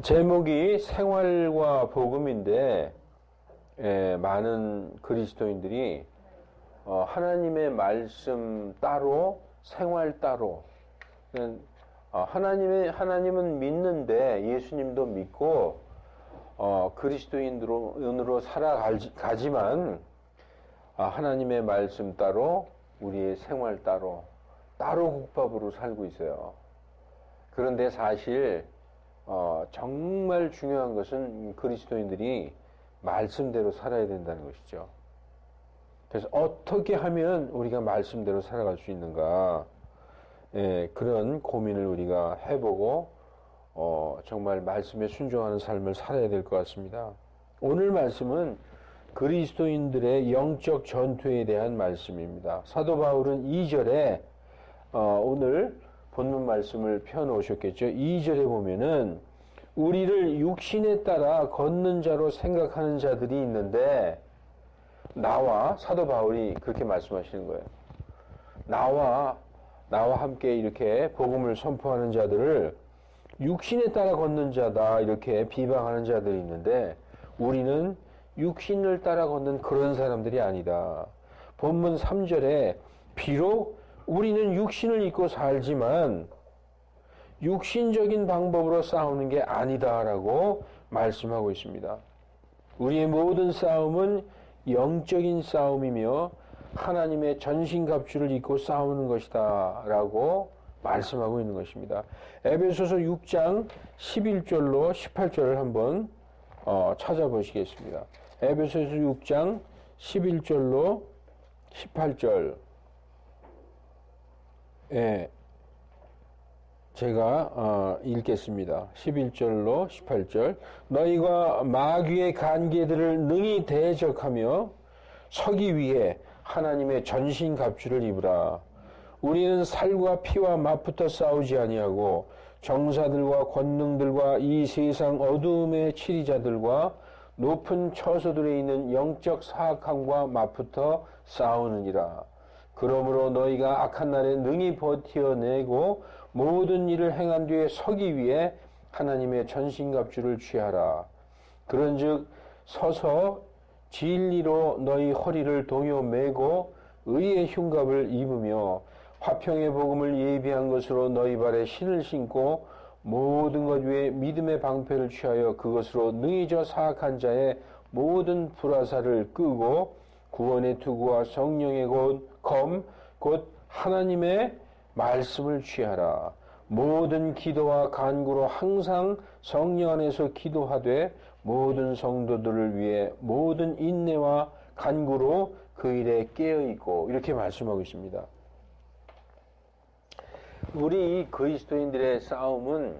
제목이 생활과 복음인데, 많은 그리스도인들이 하나님의 말씀 따로, 생활 따로. 하나님은 믿는데 예수님도 믿고 그리스도인으로 살아가지만 하나님의 말씀 따로, 우리의 생활 따로 국밥으로 살고 있어요. 그런데 사실 정말 중요한 것은 그리스도인들이 말씀대로 살아야 된다는 것이죠. 그래서 어떻게 하면 우리가 말씀대로 살아갈 수 있는가, 그런 고민을 우리가 해보고 정말 말씀에 순종하는 삶을 살아야 될 것 같습니다. 오늘 말씀은 그리스도인들의 영적 전투에 대한 말씀입니다. 사도 바울은 2절에 오늘 본문 말씀을 펴놓으셨겠죠. 2절에 보면은 우리를 육신에 따라 걷는 자로 생각하는 자들이 있는데, 사도 바울이 그렇게 말씀하시는 거예요. 나와 함께 이렇게 복음을 선포하는 자들을 육신에 따라 걷는 자다, 이렇게 비방하는 자들이 있는데, 우리는 육신을 따라 걷는 그런 사람들이 아니다. 본문 3절에 비록 우리는 육신을 입고 살지만 육신적인 방법으로 싸우는 게 아니다라고 말씀하고 있습니다. 우리의 모든 싸움은 영적인 싸움이며 하나님의 전신갑주를 입고 싸우는 것이다 라고 말씀하고 있는 것입니다. 에베소서 6장 11절로 18절을 한번 찾아보시겠습니다. 에베소서 6장 11절로 18절. 제가 읽겠습니다. 11절로 18절. 너희가 마귀의 간계들을 능히 대적하며 서기 위해 하나님의 전신갑주를 입으라. 우리는 살과 피와 맞붙어 싸우지 아니하고 정사들과 권능들과 이 세상 어두움의 치리자들과 높은 처소들에 있는 영적 사악함과 맞붙어 싸우느니라. 그러므로 너희가 악한 날에 능히 버텨내고 모든 일을 행한 뒤에 서기 위해 하나님의 전신갑주를 취하라. 그런즉 서서 진리로 너희 허리를 동요 매고 의의 흉갑을 입으며 화평의 복음을 예비한 것으로 너희 발에 신을 신고 모든 것 위에 믿음의 방패를 취하여 그것으로 능히 저 사악한 자의 모든 불화살을 끄고 구원의 투구와 성령의 곧 하나님의 말씀을 취하라. 모든 기도와 간구로 항상 성령 안에서 기도하되 모든 성도들을 위해 모든 인내와 간구로 그 일에 깨어있고, 이렇게 말씀하고 있습니다. 우리 그리스도인들의 싸움은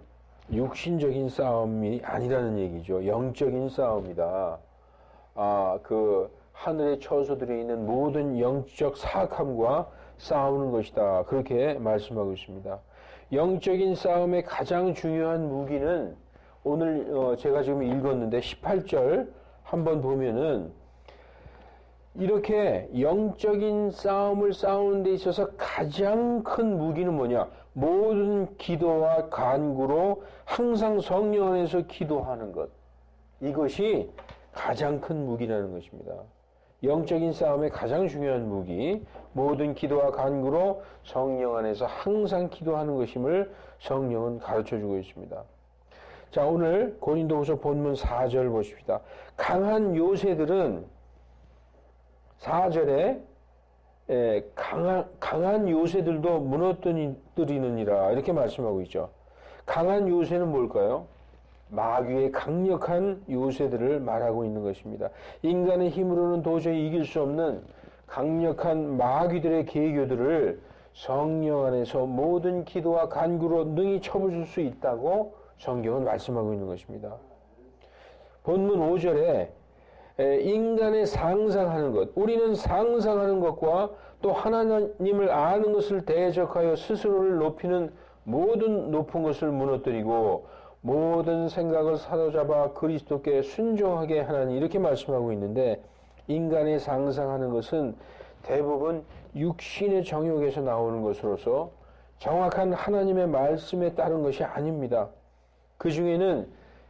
육신적인 싸움이 아니라는 얘기죠. 영적인 싸움이다. 하늘의 처소들에 있는 모든 영적 사악함과 싸우는 것이다. 그렇게 말씀하고 있습니다. 영적인 싸움의 가장 중요한 무기는 오늘 제가 지금 읽었는데 18절 한번 보면은 이렇게 영적인 싸움을 싸우는 데 있어서 가장 큰 무기는 뭐냐? 모든 기도와 간구로 항상 성령 안에서 기도하는 것. 이것이 가장 큰 무기라는 것입니다. 영적인 싸움의 가장 중요한 무기, 모든 기도와 간구로 성령 안에서 항상 기도하는 것임을 성령은 가르쳐주고 있습니다. 자, 오늘 고린도후서 본문 4절 보십시다. 강한 요새들은 4절에 강한 요새들도 무너뜨리느니라, 이렇게 말씀하고 있죠. 강한 요새는 뭘까요? 마귀의 강력한 요새들을 말하고 있는 것입니다. 인간의 힘으로는 도저히 이길 수 없는 강력한 마귀들의 계교들을 성령 안에서 모든 기도와 간구로 능히 쳐부술 수 있다고 성경은 말씀하고 있는 것입니다. 본문 5절에 인간의 상상하는 것, 우리는 상상하는 것과 또 하나님을 아는 것을 대적하여 스스로를 높이는 모든 높은 것을 무너뜨리고 모든 생각을 사로잡아 그리스도께 순종하게 하나니, 이렇게 말씀하고 있는데, 인간의 상상하는 것은 대부분 육신의 정욕에서 나오는 것으로서 정확한 하나님의 말씀에 따른 것이 아닙니다. 그 중에는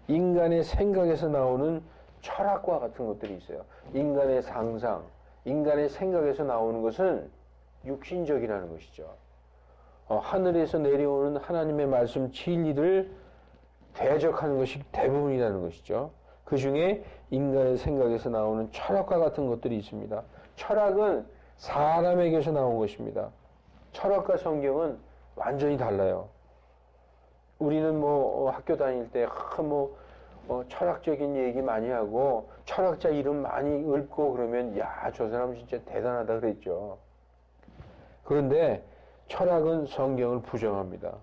인간의 생각에서 나오는 철학과 같은 것들이 있어요. 인간의 상상, 인간의 생각에서 나오는 것은 육신적이라는 것이죠. 하늘에서 내려오는 하나님의 말씀 진리를 대적하는 것이 대부분이라는 것이죠. 그 중에 인간의 생각에서 나오는 철학과 같은 것들이 있습니다. 철학은 사람에게서 나온 것입니다. 철학과 성경은 완전히 달라요. 우리는 학교 다닐 때 철학적인 얘기 많이 하고 철학자 이름 많이 읊고 그러면 야, 저 사람 진짜 대단하다 그랬죠. 그런데 철학은 성경을 부정합니다.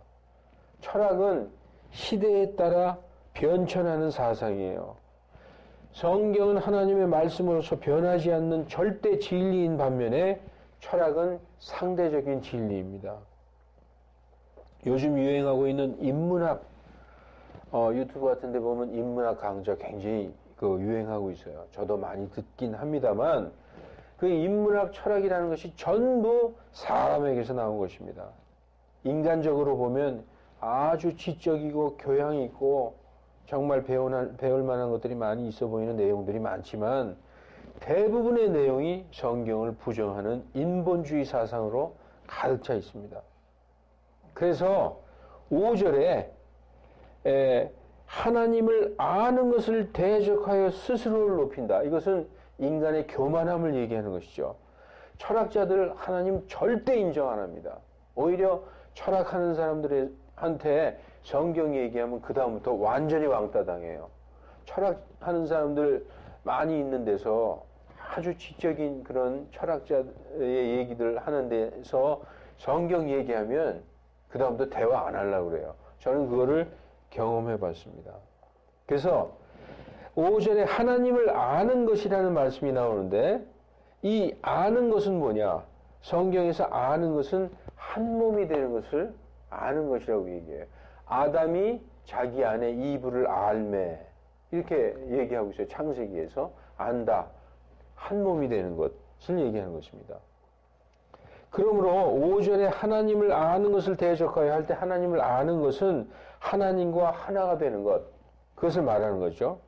철학은 시대에 따라 변천하는 사상이에요. 성경은 하나님의 말씀으로서 변하지 않는 절대 진리인 반면에 철학은 상대적인 진리입니다. 요즘 유행하고 있는 인문학, 유튜브 같은 데 보면 인문학 강좌 굉장히 유행하고 있어요. 저도 많이 듣긴 합니다만 그 인문학 철학이라는 것이 전부 사람에게서 나온 것입니다. 인간적으로 보면 아주 지적이고 교양이 있고 정말 배울 만한 것들이 많이 있어 보이는 내용들이 많지만 대부분의 내용이 성경을 부정하는 인본주의 사상으로 가득 차 있습니다. 그래서 5절에 하나님을 아는 것을 대적하여 스스로를 높인다. 이것은 인간의 교만함을 얘기하는 것이죠. 철학자들 하나님 절대 인정 안 합니다. 오히려 철학하는 사람들한테 성경 얘기하면 그 다음부터 완전히 왕따 당해요. 철학하는 사람들 많이 있는 데서 아주 지적인 그런 철학자의 얘기들 하는 데서 성경 얘기하면 그 다음부터 대화 안 하려고 그래요. 저는 그거를 경험해 봤습니다. 그래서 5절에 하나님을 아는 것이라는 말씀이 나오는데 이 아는 것은 뭐냐? 성경에서 아는 것은 한 몸이 되는 것을 아는 것이라고 얘기해요. 아담이 자기 아내 이브를 알매 이렇게 얘기하고 있어요. 창세기에서 안다. 한 몸이 되는 것을 얘기하는 것입니다. 그러므로 5절에 하나님을 아는 것을 대적하여 할 때 하나님을 아는 것은 하나님과 하나가 되는 것. 그것을 말하는 거죠.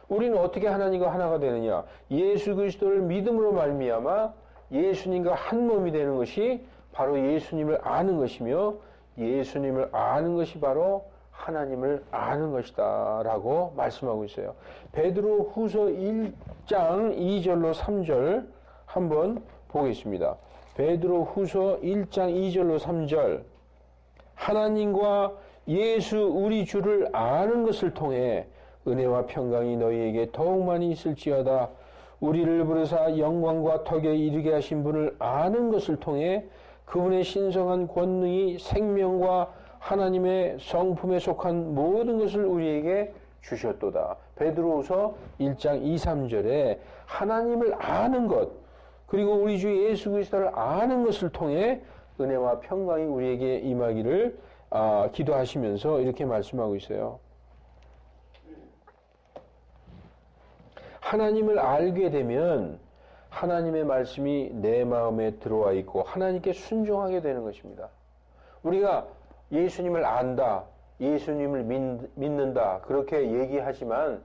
우리는 어떻게 하나님과 하나가 되느냐? 예수 그리스도를 믿음으로 말미암아 예수님과 한 몸이 되는 것이 바로 예수님을 아는 것이며 예수님을 아는 것이 바로 하나님을 아는 것이다 라고 말씀하고 있어요. 베드로 후서 1장 2절로 3절 한번 보겠습니다. 베드로 후서 1장 2절로 3절 하나님과 예수 우리 주를 아는 것을 통해 은혜와 평강이 너희에게 더욱 많이 있을지어다. 우리를 부르사 영광과 덕에 이르게 하신 분을 아는 것을 통해 그분의 신성한 권능이 생명과 하나님의 성품에 속한 모든 것을 우리에게 주셨도다. 베드로후서 1장 2, 3절에 하나님을 아는 것 그리고 우리 주 예수 그리스도를 아는 것을 통해 은혜와 평강이 우리에게 임하기를 기도하시면서 이렇게 말씀하고 있어요. 하나님을 알게 되면 하나님의 말씀이 내 마음에 들어와 있고 하나님께 순종하게 되는 것입니다. 우리가 예수님을 안다, 예수님을 믿는다 그렇게 얘기하지만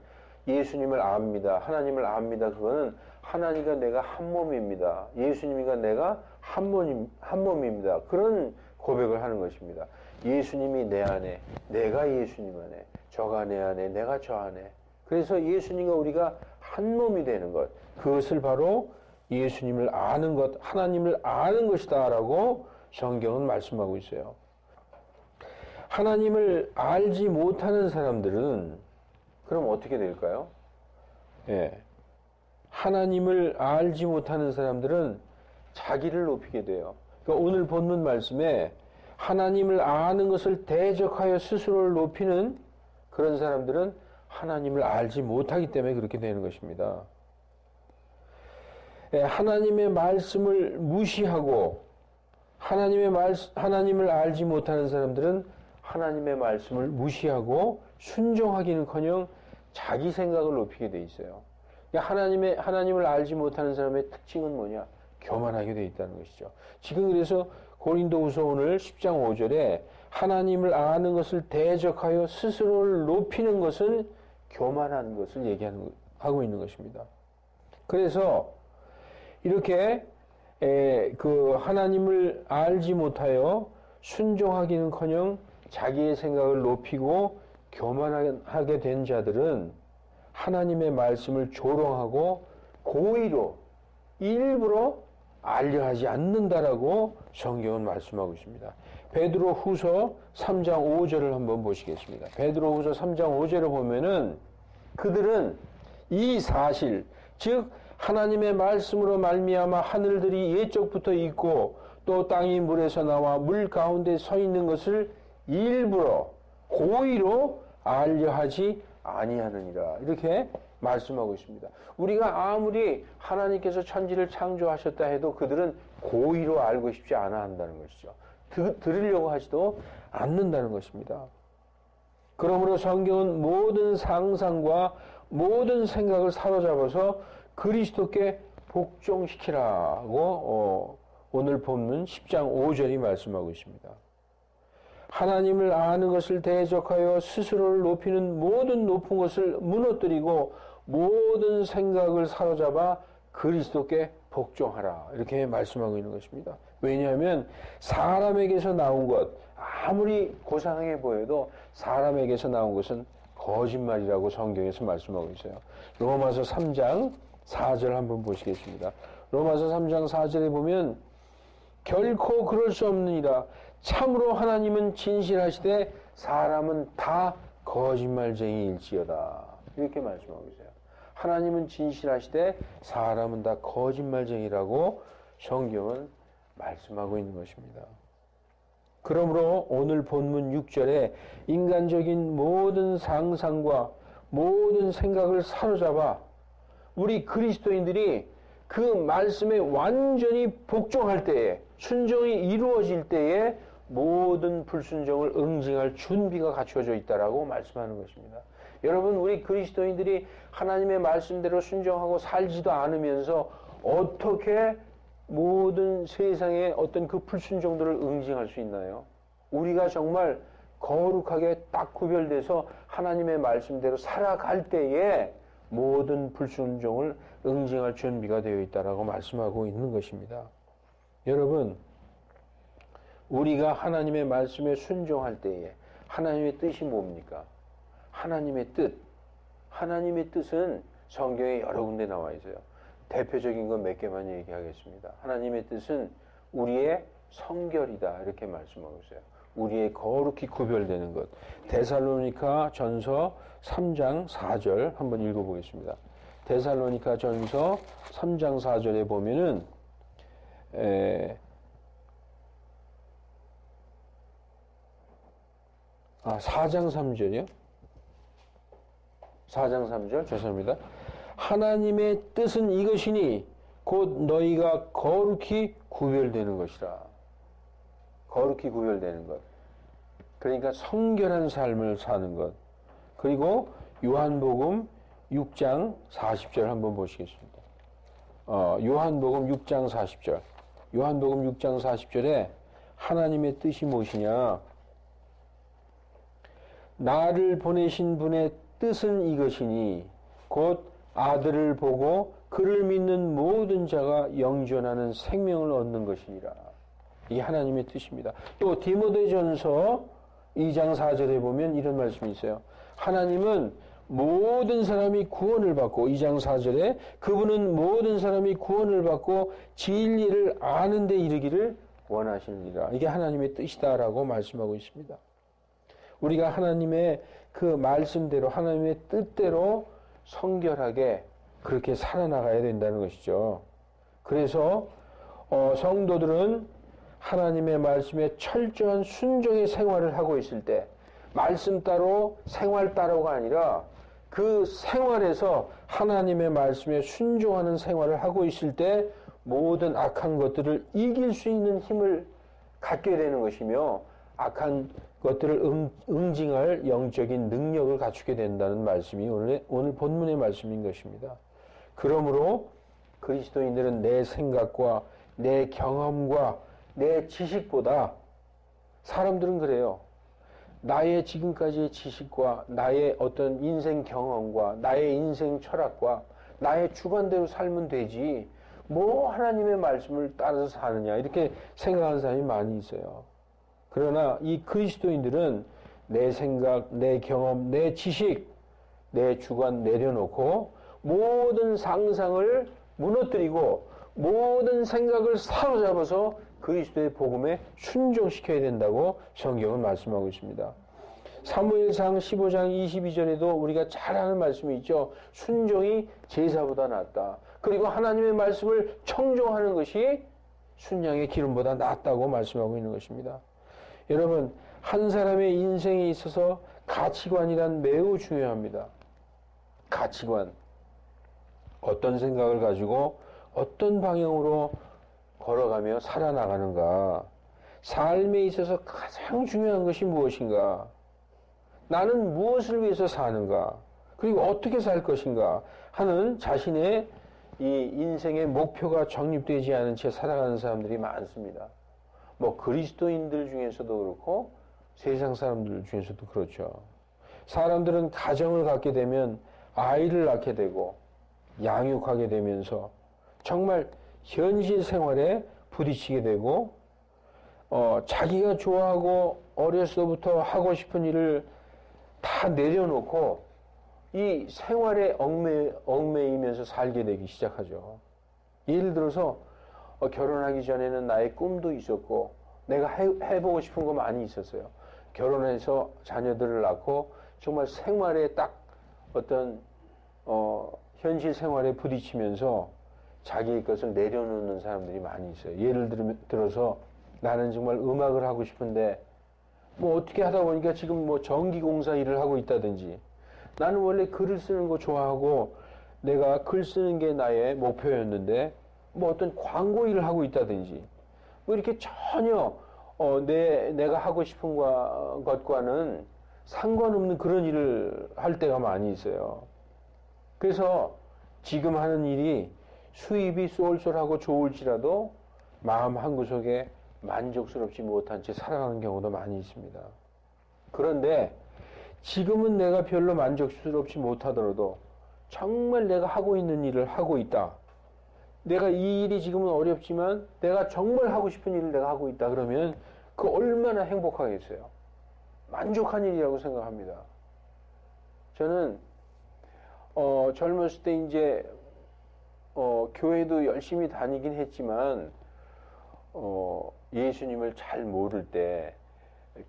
예수님을 압니다. 하나님을 압니다. 그거는 하나님과 내가 한 몸입니다. 예수님과 내가 한 몸입니다. 그런 고백을 하는 것입니다. 예수님이 내 안에, 내가 예수님 안에, 저가 내 안에, 내가 저 안에. 그래서 예수님과 우리가 한 몸이 되는 것. 그것을 바로 예수님을 아는 것, 하나님을 아는 것이다 라고 성경은 말씀하고 있어요. 하나님을 알지 못하는 사람들은 그럼 어떻게 될까요? 예. 하나님을 알지 못하는 사람들은 자기를 높이게 돼요. 그러니까 오늘 본문 말씀에 하나님을 아는 것을 대적하여 스스로를 높이는 그런 사람들은 하나님을 알지 못하기 때문에 그렇게 되는 것입니다. 하나님의 말씀을 무시하고 하나님을 알지 못하는 사람들은 하나님의 말씀을 무시하고 순종하기는커녕 자기 생각을 높이게 돼 있어요. 하나님을 알지 못하는 사람의 특징은 뭐냐? 교만하게 돼 있다는 것이죠. 지금 그래서 고린도후서 오늘 10장 5절에 하나님을 아는 것을 대적하여 스스로를 높이는 것은 교만한 것을 하고 있는 것입니다. 그래서 이렇게 그 하나님을 알지 못하여 순종하기는커녕 자기의 생각을 높이고 교만하게 된 자들은 하나님의 말씀을 조롱하고 고의로 일부러 알려하지 않는다라고 성경은 말씀하고 있습니다. 베드로 후서 3장 5절을 한번 보시겠습니다. 베드로 후서 3장 5절을 보면은 그들은 이 사실, 즉 하나님의 말씀으로 말미암아 하늘들이 옛적부터 있고 또 땅이 물에서 나와 물 가운데 서 있는 것을 일부러 고의로 알려하지 아니하느니라. 이렇게 말씀하고 있습니다. 우리가 아무리 하나님께서 천지를 창조하셨다 해도 그들은 고의로 알고 싶지 않아 한다는 것이죠. 들으려고 하지도 않는다는 것입니다. 그러므로 성경은 모든 상상과 모든 생각을 사로잡아서 그리스도께 복종시키라고 오늘 본문 10장 5절이 말씀하고 있습니다. 하나님을 아는 것을 대적하여 스스로를 높이는 모든 높은 것을 무너뜨리고 모든 생각을 사로잡아 그리스도께 복종하라. 이렇게 말씀하고 있는 것입니다. 왜냐하면 사람에게서 나온 것, 아무리 고상하게 보여도 사람에게서 나온 것은 거짓말이라고 성경에서 말씀하고 있어요. 로마서 3장 4절 한번 보시겠습니다. 로마서 3장 4절에 보면 결코 그럴 수 없느니라. 참으로 하나님은 진실하시되 사람은 다 거짓말쟁이일지어다. 이렇게 말씀하고 있어요. 하나님은 진실하시되 사람은 다 거짓말쟁이라고 성경은 말씀하고 있는 것입니다. 그러므로 오늘 본문 6절에 인간적인 모든 상상과 모든 생각을 사로잡아 우리 그리스도인들이 그 말씀에 완전히 복종할 때에, 순종이 이루어질 때에 모든 불순종을 응징할 준비가 갖춰져 있다라고 말씀하는 것입니다. 여러분, 우리 그리스도인들이 하나님의 말씀대로 순종하고 살지도 않으면서 어떻게 모든 세상의 어떤 그 불순종들을 응징할 수 있나요? 우리가 정말 거룩하게 딱 구별돼서 하나님의 말씀대로 살아갈 때에 모든 불순종을 응징할 준비가 되어 있다라고 말씀하고 있는 것입니다. 여러분, 우리가 하나님의 말씀에 순종할 때에 하나님의 뜻이 뭡니까? 하나님의 뜻. 하나님의 뜻은 성경에 여러 군데 나와 있어요. 대표적인 건 몇 개만 얘기하겠습니다. 하나님의 뜻은 우리의 성결이다. 이렇게 말씀하고 있어요. 우리의 거룩히 구별되는 것. 데살로니가 전서 3장 4절 한번 읽어보겠습니다. 데살로니가 전서 3장 4절에 보면은 4장 3절이요? 4장 3절 죄송합니다. 하나님의 뜻은 이것이니 곧 너희가 거룩히 구별되는 것이라. 거룩히 구별되는 것. 그러니까 성결한 삶을 사는 것. 그리고 요한복음 6장 40절 한번 보시겠습니다. 요한복음 6장 40절. 요한복음 6장 40절에 하나님의 뜻이 무엇이냐? 나를 보내신 분의 뜻은 이것이니 곧 아들을 보고 그를 믿는 모든 자가 영존하는 생명을 얻는 것이니라. 이게 하나님의 뜻입니다. 또 디모데전서 2장 4절에 보면 이런 말씀이 있어요. 하나님은 모든 사람이 구원을 받고 2장 4절에 그분은 모든 사람이 구원을 받고 진리를 아는 데 이르기를 원하시느니라. 이게 하나님의 뜻이다라고 말씀하고 있습니다. 우리가 하나님의 그 말씀대로 하나님의 뜻대로 성결하게 그렇게 살아나가야 된다는 것이죠. 그래서 성도들은 하나님의 말씀에 철저한 순종의 생활을 하고 있을 때 말씀 따로 생활 따로가 아니라 그 생활에서 하나님의 말씀에 순종하는 생활을 하고 있을 때 모든 악한 것들을 이길 수 있는 힘을 갖게 되는 것이며 악한 것들을 응징할 영적인 능력을 갖추게 된다는 말씀이 오늘 본문의 말씀인 것입니다. 그러므로 그리스도인들은 내 생각과 내 경험과 내 지식보다 사람들은 그래요. 나의 지금까지의 지식과 나의 어떤 인생 경험과 나의 인생 철학과 나의 주관대로 살면 되지 뭐 하나님의 말씀을 따라서 사느냐 이렇게 생각하는 사람이 많이 있어요. 그러나 이 그리스도인들은 내 생각, 내 경험, 내 지식, 내 주관 내려놓고 모든 상상을 무너뜨리고 모든 생각을 사로잡아서 그리스도의 복음에 순종시켜야 된다고 성경은 말씀하고 있습니다. 사무엘상 15장 22절에도 우리가 잘 아는 말씀이 있죠. 순종이 제사보다 낫다. 그리고 하나님의 말씀을 청종하는 것이 순양의 기름보다 낫다고 말씀하고 있는 것입니다. 여러분, 한 사람의 인생에 있어서 가치관이란 매우 중요합니다. 가치관. 어떤 생각을 가지고 어떤 방향으로 걸어가며 살아나가는가. 삶에 있어서 가장 중요한 것이 무엇인가. 나는 무엇을 위해서 사는가. 그리고 어떻게 살 것인가 하는 자신의 이 인생의 목표가 정립되지 않은 채 살아가는 사람들이 많습니다. 뭐 그리스도인들 중에서도 그렇고 세상 사람들 중에서도 그렇죠. 사람들은 가정을 갖게 되면 아이를 낳게 되고 양육하게 되면서 정말 현실 생활에 부딪히게 되고 자기가 좋아하고 어려서부터 하고 싶은 일을 다 내려놓고 이 생활에 얽매이면서 살게 되기 시작하죠. 예를 들어서 결혼하기 전에는 나의 꿈도 있었고 내가 해보고 싶은 거 많이 있었어요. 결혼해서 자녀들을 낳고 정말 생활에 딱 어떤 현실 생활에 부딪히면서 자기의 것을 내려놓는 사람들이 많이 있어요. 예를 들어서 나는 정말 음악을 하고 싶은데 뭐 어떻게 하다 보니까 지금 뭐 전기공사 일을 하고 있다든지 나는 원래 글을 쓰는 거 좋아하고 내가 글 쓰는 게 나의 목표였는데 뭐 어떤 광고 일을 하고 있다든지 뭐 이렇게 전혀 내가 하고 싶은 것과는 상관없는 그런 일을 할 때가 많이 있어요. 그래서 지금 하는 일이 수입이 쏠쏠하고 좋을지라도 마음 한구석에 만족스럽지 못한 채 살아가는 경우도 많이 있습니다. 그런데 지금은 내가 별로 만족스럽지 못하더라도 정말 내가 하고 있는 일을 하고 있다. 내가 이 일이 지금은 어렵지만 내가 정말 하고 싶은 일을 내가 하고 있다. 그러면 그 얼마나 행복하겠어요. 만족한 일이라고 생각합니다. 저는 젊었을 때 이제 교회도 열심히 다니긴 했지만 예수님을 잘 모를 때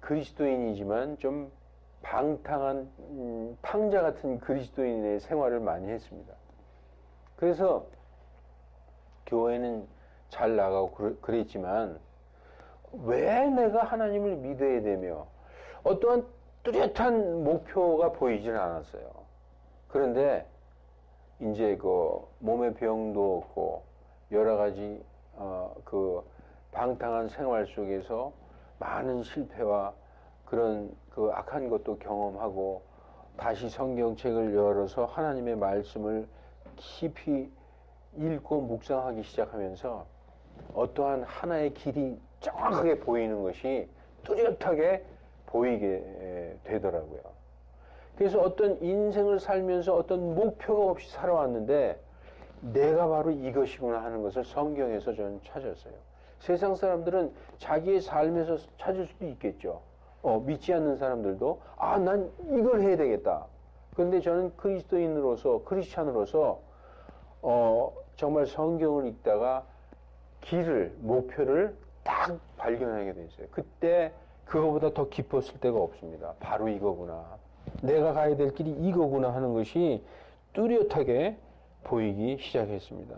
그리스도인이지만 좀 방탕한 탕자 같은 그리스도인의 생활을 많이 했습니다. 그래서 교회는 잘 나가고 그랬지만 왜 내가 하나님을 믿어야 되며 어떠한 뚜렷한 목표가 보이질 않았어요. 그런데 이제 그 몸의 병도 없고 여러 가지 그 방탕한 생활 속에서 많은 실패와 그런 그 악한 것도 경험하고 다시 성경책을 열어서 하나님의 말씀을 깊이 읽고 묵상하기 시작하면서 어떠한 하나의 길이 정확하게 보이는 것이 뚜렷하게 보이게 되더라고요. 그래서 어떤 인생을 살면서 어떤 목표가 없이 살아왔는데 내가 바로 이것이구나 하는 것을 성경에서 저는 찾았어요. 세상 사람들은 자기의 삶에서 찾을 수도 있겠죠. 믿지 않는 사람들도 난 이걸 해야 되겠다. 그런데 저는 그리스도인으로서 크리스찬으로서 정말 성경을 읽다가 목표를 딱 발견하게 됐어요. 그때 그거보다 더 기뻤을 때가 없습니다. 바로 이거구나. 내가 가야 될 길이 이거구나 하는 것이 뚜렷하게 보이기 시작했습니다.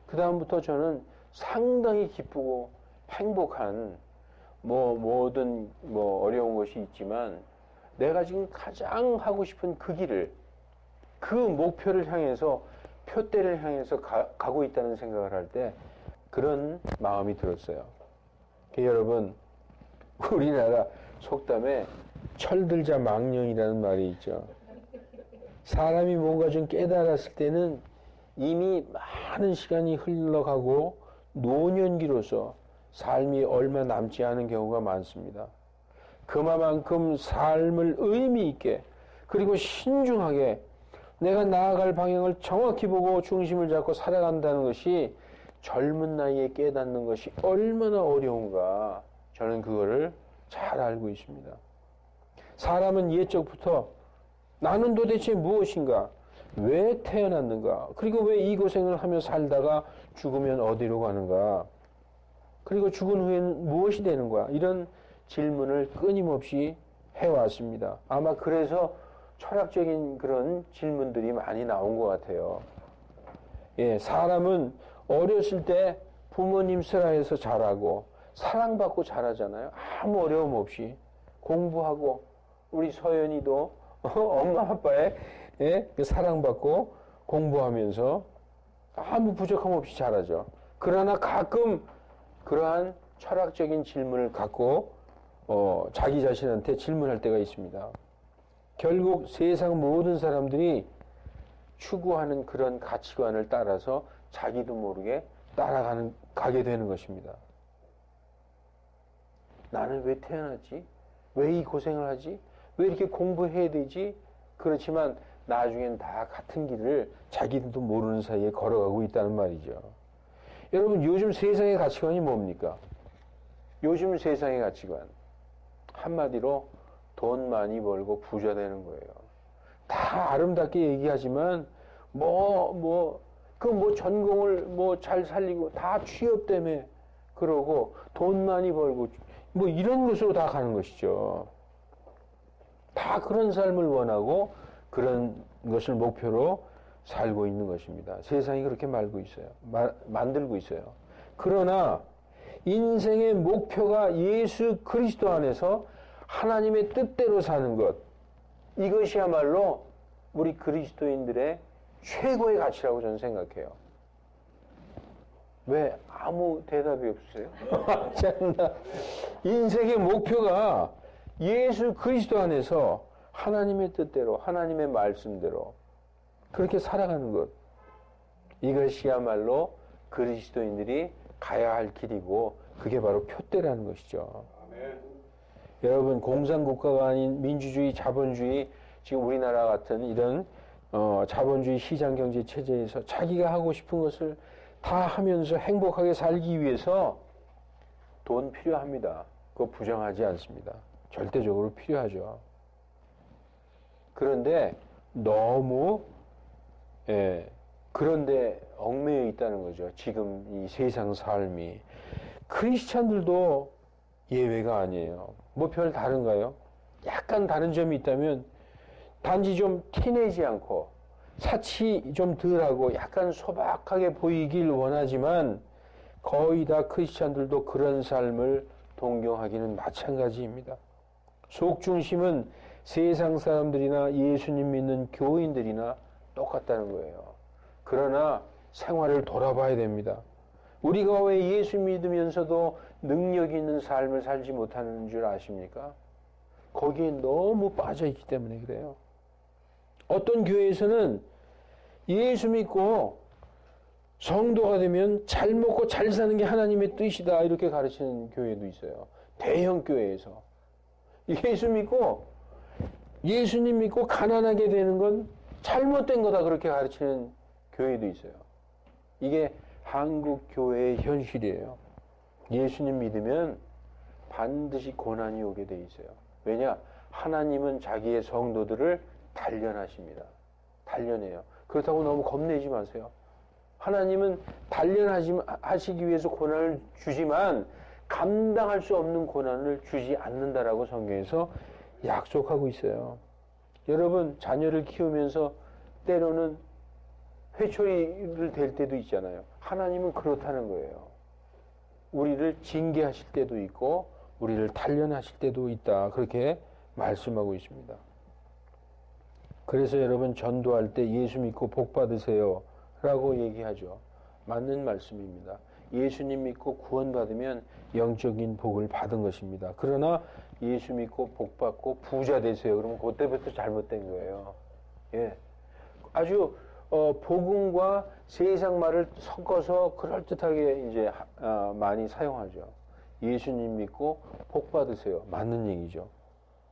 그 다음부터 저는 상당히 기쁘고 행복한 모든 어려운 것이 있지만 내가 지금 가장 하고 싶은 그 길을 그 목표를 향해서 표대를 향해서 가고 있다는 생각을 할 때 그런 마음이 들었어요. 여러분 우리나라 속담에 철들자 망령이라는 말이 있죠. 사람이 뭔가 좀 깨달았을 때는 이미 많은 시간이 흘러가고 노년기로서 삶이 얼마 남지 않은 경우가 많습니다. 그만큼 삶을 의미 있게 그리고 신중하게 내가 나아갈 방향을 정확히 보고 중심을 잡고 살아간다는 것이 젊은 나이에 깨닫는 것이 얼마나 어려운가 저는 그거를 잘 알고 있습니다. 사람은 옛적부터 나는 도대체 무엇인가? 왜 태어났는가? 그리고 왜 이 고생을 하며 살다가 죽으면 어디로 가는가? 그리고 죽은 후에는 무엇이 되는 거야? 이런 질문을 끊임없이 해왔습니다. 아마 그래서 철학적인 그런 질문들이 많이 나온 것 같아요. 예, 사람은 어렸을 때 부모님 슬하에서 자라고 사랑받고 자라잖아요. 아무 어려움 없이 공부하고 우리 서연이도 엄마 아빠의 그 사랑받고 공부하면서 아무 부족함 없이 자라죠. 그러나 가끔 그러한 철학적인 질문을 갖고 자기 자신한테 질문할 때가 있습니다. 결국 세상 모든 사람들이 추구하는 그런 가치관을 따라서 자기도 모르게 가게 되는 것입니다. 나는 왜 태어났지? 왜 이 고생을 하지? 왜 이렇게 공부해야 되지? 그렇지만 나중엔 다 같은 길을 자기들도 모르는 사이에 걸어가고 있다는 말이죠. 여러분, 요즘 세상의 가치관이 뭡니까? 요즘 세상의 가치관. 한마디로 돈 많이 벌고 부자 되는 거예요. 다 아름답게 얘기하지만 전공을 잘 살리고 다 취업 때문에 그러고 돈 많이 벌고 이런 것으로 다 가는 것이죠. 다 그런 삶을 원하고 그런 것을 목표로 살고 있는 것입니다. 세상이 그렇게 만들고 있어요. 그러나 인생의 목표가 예수 그리스도 안에서 하나님의 뜻대로 사는 것, 이것이야말로 우리 그리스도인들의 최고의 가치라고 저는 생각해요. 왜 아무 대답이 없으세요? 인생의 목표가 예수 그리스도 안에서 하나님의 뜻대로 하나님의 말씀대로 그렇게 살아가는 것, 이것이야말로 그리스도인들이 가야 할 길이고 그게 바로 표대라는 것이죠. 아멘. 여러분, 공산국가가 아닌 민주주의, 자본주의, 지금 우리나라 같은 이런 자본주의 시장경제 체제에서 자기가 하고 싶은 것을 다 하면서 행복하게 살기 위해서 돈 필요합니다. 그거 부정하지 않습니다. 절대적으로 필요하죠. 그런데 너무 그런데 얽매여 있다는 거죠. 지금 이 세상 삶이. 크리스찬들도 예외가 아니에요. 별 다른가요? 약간 다른 점이 있다면 단지 좀 티내지 않고 사치 좀 덜하고 약간 소박하게 보이길 원하지만 거의 다 크리스찬들도 그런 삶을 동경하기는 마찬가지입니다. 속중심은 세상 사람들이나 예수님 믿는 교인들이나 똑같다는 거예요. 그러나 생활을 돌아봐야 됩니다. 우리가 왜 예수 믿으면서도 능력 있는 삶을 살지 못하는 줄 아십니까? 거기에 너무 빠져있기 때문에 그래요. 어떤 교회에서는 예수 믿고 성도가 되면 잘 먹고 잘 사는 게 하나님의 뜻이다 이렇게 가르치는 교회도 있어요. 대형 교회에서. 예수님 믿고 가난하게 되는 건 잘못된 거다 그렇게 가르치는 교회도 있어요. 이게 한국 교회의 현실이에요. 예수님 믿으면 반드시 고난이 오게 돼 있어요. 왜냐? 하나님은 자기의 성도들을 단련하십니다. 단련해요. 그렇다고 너무 겁내지 마세요. 하나님은 단련하시기 위해서 고난을 주지만 감당할 수 없는 고난을 주지 않는다라고 성경에서 약속하고 있어요. 여러분, 자녀를 키우면서 때로는 회초리를 댈 때도 있잖아요. 하나님은 그렇다는 거예요. 우리를 징계하실 때도 있고 우리를 단련하실 때도 있다. 그렇게 말씀하고 있습니다. 그래서 여러분, 전도할 때 예수 믿고 복 받으세요 라고 얘기하죠. 맞는 말씀입니다. 예수님 믿고 구원받으면 영적인 복을 받은 것입니다. 그러나 예수 믿고 복 받고 부자 되세요. 그러면 그때부터 잘못된 거예요. 예. 아주 복음과 세상 말을 섞어서 그럴듯하게 많이 사용하죠. 예수님 믿고 복 받으세요. 맞는 얘기죠.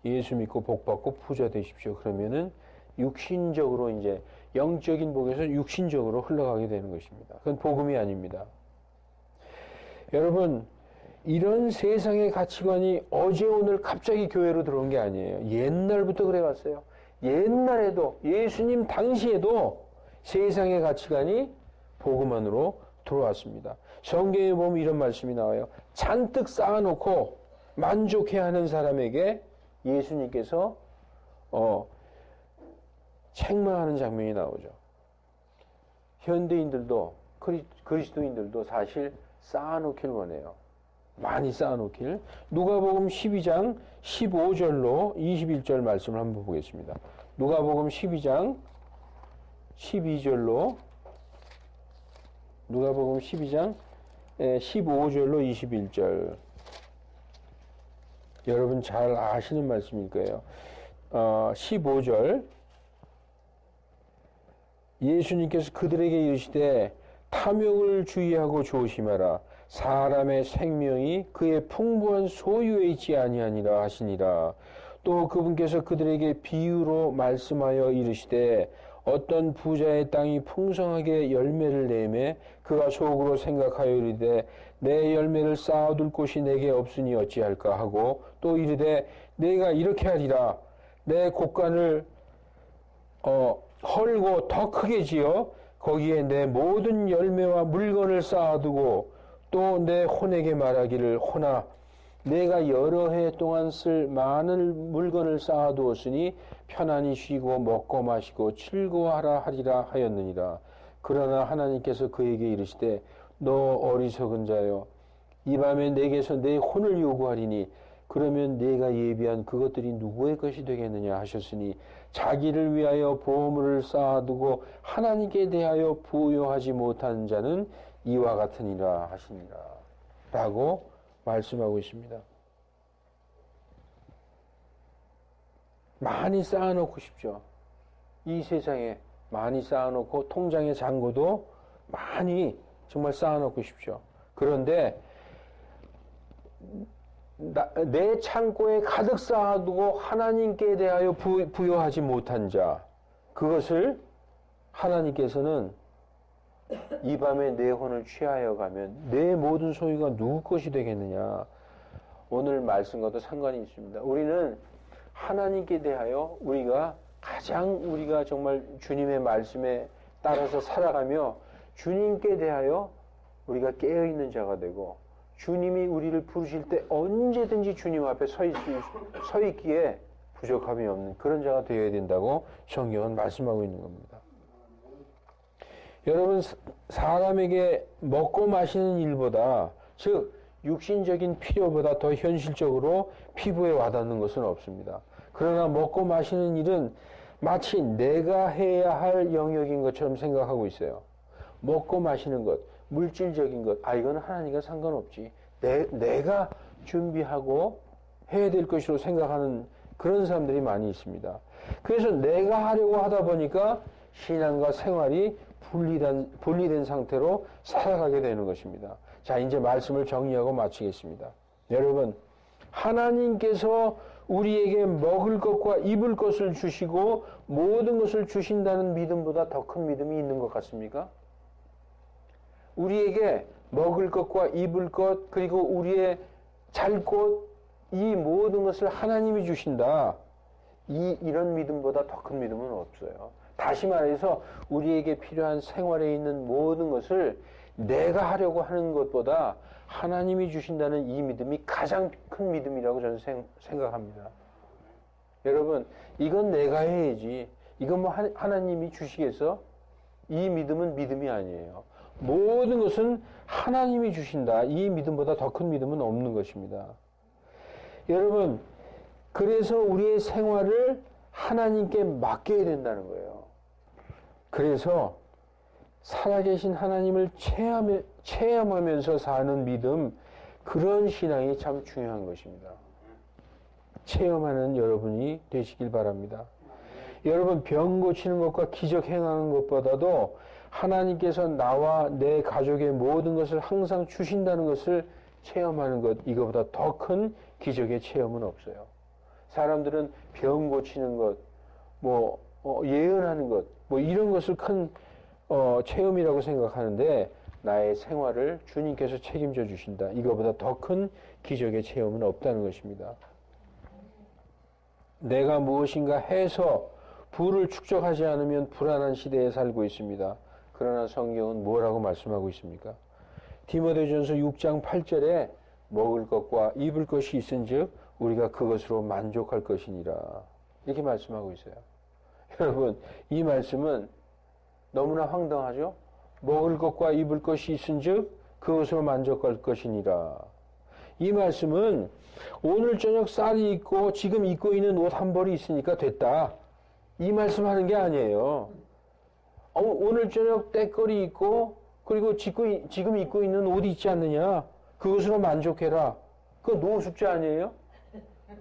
예수 믿고 복 받고 부자 되십시오. 그러면은 육신적으로 이제 영적인 복에서 육신적으로 흘러가게 되는 것입니다. 그건 복음이 아닙니다. 여러분, 이런 세상의 가치관이 어제 오늘 갑자기 교회로 들어온 게 아니에요. 옛날부터 그래왔어요. 옛날에도 예수님 당시에도 세상의 가치관이 복음 안으로 들어왔습니다. 성경에 보면 이런 말씀이 나와요. 잔뜩 쌓아놓고 만족해하는 사람에게 예수님께서 책망하는 장면이 나오죠. 현대인들도 그리스도인들도 사실 쌓아놓길 원해요. 많이 쌓아놓길. 누가복음 12장 15절로 21절 말씀을 한번 보겠습니다. 누가복음 12장 12절로 누가복음 12장 15절로 21절. 여러분 잘 아시는 말씀일 거예요. 15절 예수님께서 그들에게 이르시되 탐욕을 주의하고 조심하라. 사람의 생명이 그의 풍부한 소유에 있지 아니하니라 하시니라. 또 그분께서 그들에게 비유로 말씀하여 이르시되 어떤 부자의 땅이 풍성하게 열매를 내매 그가 속으로 생각하여 이르되 내 열매를 쌓아둘 곳이 내게 없으니 어찌할까 하고 또 이르되 내가 이렇게 하리라. 내 곳간을 헐고 더 크게 지어 거기에 내 모든 열매와 물건을 쌓아두고 또 내 혼에게 말하기를 혼아 내가 여러 해 동안 쓸 많은 물건을 쌓아두었으니 편안히 쉬고 먹고 마시고 즐거워하라 하리라 하였느니라. 그러나 하나님께서 그에게 이르시되 너 어리석은 자여 이 밤에 내게서 내 혼을 요구하리니 그러면 내가 예비한 그것들이 누구의 것이 되겠느냐 하셨으니 자기를 위하여 보물을 쌓아두고 하나님께 대하여 부요하지 못하는 자는 이와 같으니라 하시니라 라고 말씀하고 있습니다. 많이 쌓아놓고 싶죠. 이 세상에 많이 쌓아놓고 통장에 잔고도 많이 정말 쌓아놓고 싶죠. 그런데 내 창고에 가득 쌓아두고 하나님께 대하여 부여하지 못한 자, 그것을 하나님께서는 이 밤에 내 혼을 취하여 가면 내 모든 소유가 누구 것이 되겠느냐. 오늘 말씀과도 상관이 있습니다. 우리는 하나님께 대하여 우리가 정말 주님의 말씀에 따라서 살아가며 주님께 대하여 우리가 깨어있는 자가 되고 주님이 우리를 부르실 때 언제든지 주님 앞에 서 있기에 부족함이 없는 그런 자가 되어야 된다고 성경은 말씀하고 있는 겁니다. 여러분, 사람에게 먹고 마시는 일보다, 즉 육신적인 필요보다 더 현실적으로 피부에 와닿는 것은 없습니다. 그러나 먹고 마시는 일은 마치 내가 해야 할 영역인 것처럼 생각하고 있어요. 먹고 마시는 것, 물질적인 것, 이거는 하나님과 상관없지. 내가 준비하고 해야 될 것으로 생각하는 그런 사람들이 많이 있습니다. 그래서 내가 하려고 하다 보니까 신앙과 생활이 분리된 상태로 살아가게 되는 것입니다. 자, 이제 말씀을 정리하고 마치겠습니다. 여러분, 하나님께서 우리에게 먹을 것과 입을 것을 주시고 모든 것을 주신다는 믿음보다 더 큰 믿음이 있는 것 같습니까? 우리에게 먹을 것과 입을 것, 그리고 우리의 잘 곳, 이 모든 것을 하나님이 주신다. 이런 믿음보다 더 큰 믿음은 없어요. 다시 말해서 우리에게 필요한 생활에 있는 모든 것을 내가 하려고 하는 것보다 하나님이 주신다는 이 믿음이 가장 큰 믿음이라고 저는 생각합니다. 여러분, 이건 내가 해야지. 이건 뭐 하나님이 주시겠어? 이 믿음은 믿음이 아니에요. 모든 것은 하나님이 주신다. 이 믿음보다 더 큰 믿음은 없는 것입니다. 여러분, 그래서 우리의 생활을 하나님께 맡겨야 된다는 거예요. 그래서 살아계신 하나님을 체험하면서 사는 믿음, 그런 신앙이 참 중요한 것입니다. 체험하는 여러분이 되시길 바랍니다. 여러분, 병 고치는 것과 기적 행하는 것보다도 하나님께서 나와 내 가족의 모든 것을 항상 주신다는 것을 체험하는 것, 이거보다 더 큰 기적의 체험은 없어요. 사람들은 병 고치는 것, 예언하는 것, 이런 것을 큰 체험이라고 생각하는데 나의 생활을 주님께서 책임져 주신다. 이거보다 더 큰 기적의 체험은 없다는 것입니다. 내가 무엇인가 해서 부를 축적하지 않으면 불안한 시대에 살고 있습니다. 그러나 성경은 뭐라고 말씀하고 있습니까? 디모데전서 6장 8절에 먹을 것과 입을 것이 있은즉 우리가 그것으로 만족할 것이니라. 이렇게 말씀하고 있어요. 여러분, 이 말씀은 너무나 황당하죠? 먹을 것과 입을 것이 있은즉 그것으로 만족할 것이니라. 이 말씀은 오늘 저녁 쌀이 있고 지금 입고 있는 옷 한 벌이 있으니까 됐다. 이 말씀하는 게 아니에요. 오늘 저녁 때거리 있고 그리고 지금 입고 있는 옷이 있지 않느냐? 그것으로 만족해라. 그거 노숙자 아니에요?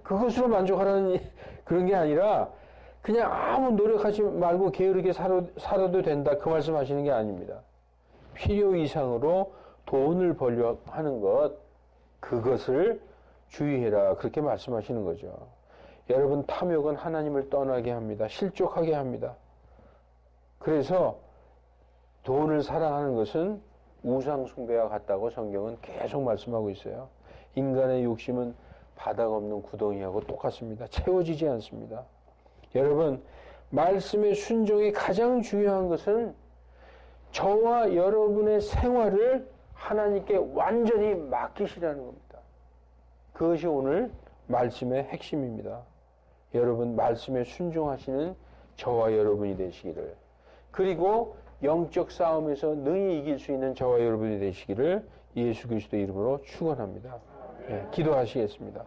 그것으로 만족하라는 그런 게 아니라 그냥 아무 노력하지 말고 게으르게 살아도 된다. 그 말씀 하시는 게 아닙니다. 필요 이상으로 돈을 벌려 하는 것, 그것을 주의해라. 그렇게 말씀하시는 거죠. 여러분, 탐욕은 하나님을 떠나게 합니다. 실족하게 합니다. 그래서 돈을 사랑하는 것은 우상 숭배와 같다고 성경은 계속 말씀하고 있어요. 인간의 욕심은 바닥 없는 구덩이하고 똑같습니다. 채워지지 않습니다. 여러분, 말씀의 순종이 가장 중요한 것은 저와 여러분의 생활을 하나님께 완전히 맡기시라는 겁니다. 그것이 오늘 말씀의 핵심입니다. 여러분, 말씀에 순종하시는 저와 여러분이 되시기를, 그리고 영적 싸움에서 능히 이길 수 있는 저와 여러분이 되시기를 예수 그리스도 이름으로 축원합니다. 네, 기도하시겠습니다.